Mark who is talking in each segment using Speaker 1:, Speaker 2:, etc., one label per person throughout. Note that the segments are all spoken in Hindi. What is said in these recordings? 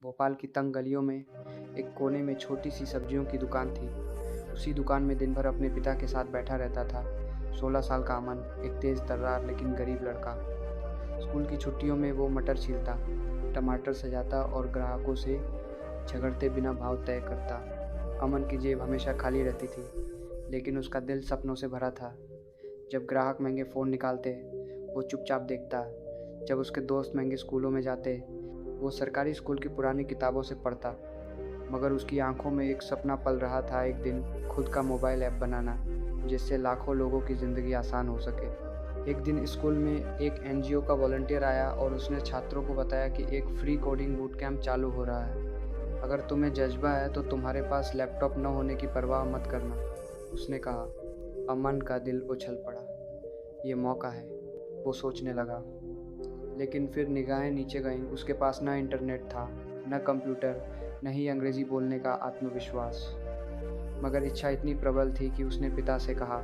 Speaker 1: भोपाल की तंग गलियों में एक कोने में छोटी सी सब्जियों की दुकान थी। उसी दुकान में दिन भर अपने पिता के साथ बैठा रहता था 16 साल का अमन, एक तेज़ तर्रार लेकिन गरीब लड़का। स्कूल की छुट्टियों में वो मटर छीलता, टमाटर सजाता और ग्राहकों से झगड़ते बिना भाव तय करता। अमन की जेब हमेशा खाली रहती थी, लेकिन उसका दिल सपनों से भरा था। जब ग्राहक महंगे फ़ोन निकालते, वो चुपचाप देखता। जब उसके दोस्त महंगे स्कूलों में जाते, वो सरकारी स्कूल की पुरानी किताबों से पढ़ता। मगर उसकी आंखों में एक सपना पल रहा था, एक दिन खुद का मोबाइल ऐप बनाना, जिससे लाखों लोगों की ज़िंदगी आसान हो सके। एक दिन स्कूल में एक एनजीओ का वॉलंटियर आया और उसने छात्रों को बताया कि एक फ्री कोडिंग बूट कैंप चालू हो रहा है। अगर तुम्हें जज्बा है तो तुम्हारे पास लैपटॉप न होने की परवाह मत करना, उसने कहा। अमन का दिल उछल पड़ा। ये मौका है, वो सोचने लगा। लेकिन फिर निगाहें नीचे गईं। उसके पास न इंटरनेट था, न कंप्यूटर, न ही अंग्रेज़ी बोलने का आत्मविश्वास। मगर इच्छा इतनी प्रबल थी कि उसने पिता से कहा,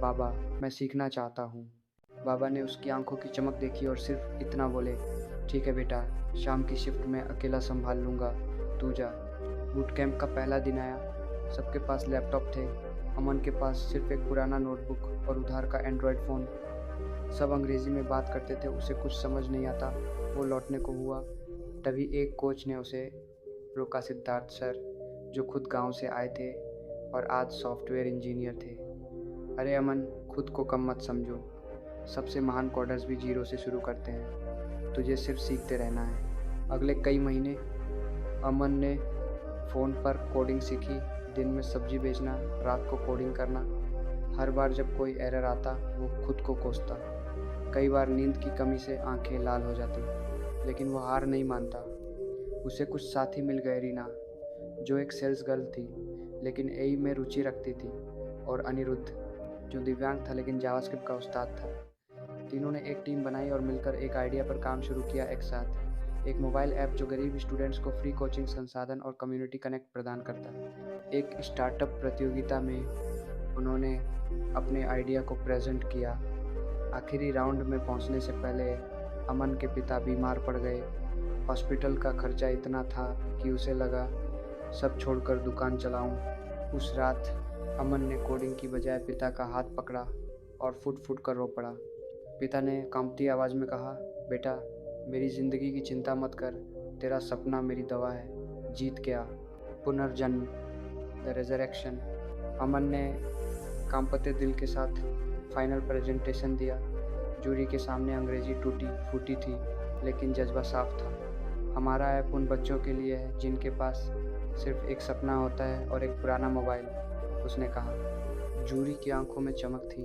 Speaker 1: बाबा, मैं सीखना चाहता हूँ। बाबा ने उसकी आंखों की चमक देखी और सिर्फ इतना बोले, ठीक है बेटा, शाम की शिफ्ट में अकेला संभाल लूँगा, तू जा। बूट कैंप का पहला दिन आया। सबके पास लैपटॉप थे। अमन के पास सिर्फ एक पुराना नोटबुक और उधार का एंड्रॉयड फ़ोन। सब अंग्रेज़ी में बात करते थे, उसे कुछ समझ नहीं आता। वो लौटने को हुआ, तभी एक कोच ने उसे रोका। सिद्धार्थ सर, जो खुद गांव से आए थे और आज सॉफ्टवेयर इंजीनियर थे। अरे अमन, खुद को कम मत समझो। सबसे महान कोडर्स भी जीरो से शुरू करते हैं। तुझे सिर्फ सीखते रहना है। अगले कई महीने अमन ने फ़ोन पर कोडिंग सीखी। दिन में सब्जी बेचना, रात को कोडिंग करना। हर बार जब कोई एरर आता, वो खुद को कोसता। कई बार नींद की कमी से आंखें लाल हो जाती, लेकिन वो हार नहीं मानता। उसे कुछ साथी मिल गए, रीना, जो एक सेल्स गर्ल थी लेकिन एई में रुचि रखती थी, और अनिरुद्ध, जो दिव्यांग था लेकिन जावास्क्रिप्ट का उस्ताद था। तीनों ने एक टीम बनाई और मिलकर एक आइडिया पर काम शुरू किया एक साथ। एक मोबाइल ऐप जो गरीब स्टूडेंट्स को फ्री कोचिंग, संसाधन और कम्युनिटी कनेक्ट प्रदान करता। एक स्टार्टअप प्रतियोगिता में उन्होंने अपने आइडिया को प्रेजेंट किया। आखिरी राउंड में पहुंचने से पहले अमन के पिता बीमार पड़ गए। हॉस्पिटल का खर्चा इतना था कि उसे लगा, सब छोड़कर दुकान चलाऊं। उस रात अमन ने कोडिंग की बजाय पिता का हाथ पकड़ा और फुट फुट कर रो पड़ा। पिता ने कांपती आवाज़ में कहा, बेटा, मेरी ज़िंदगी की चिंता मत कर, तेरा सपना मेरी दवा है। जीत गया, पुनर्जन्म, द रेजरेक्शन। अमन ने कांपते दिल के साथ फाइनल प्रेजेंटेशन दिया। जूरी के सामने अंग्रेज़ी टूटी फूटी थी, लेकिन जज्बा साफ था। हमारा ऐप उन बच्चों के लिए है जिनके पास सिर्फ एक सपना होता है और एक पुराना मोबाइल, उसने कहा। जूरी की आंखों में चमक थी।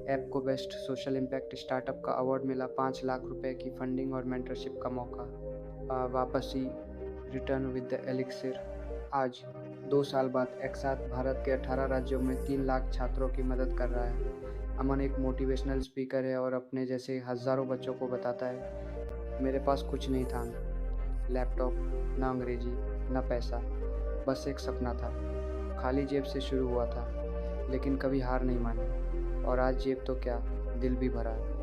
Speaker 1: ऐप को बेस्ट सोशल इम्पैक्ट स्टार्टअप का अवार्ड मिला, 5 लाख रुपए की फंडिंग और मेंटरशिप का मौका। वापसी, रिटर्न विद द एलिक्सिर। आज 2 साल बाद एक साथ भारत के 18 राज्यों में 3 लाख छात्रों की मदद कर रहा है। अमन एक मोटिवेशनल स्पीकर है और अपने जैसे हज़ारों बच्चों को बताता है, मेरे पास कुछ नहीं था, लैपटॉप, ना अंग्रेजी, ना पैसा, बस एक सपना था। खाली जेब से शुरू हुआ था, लेकिन कभी हार नहीं मानी, और आज जेब तो क्या, दिल भी भरा है।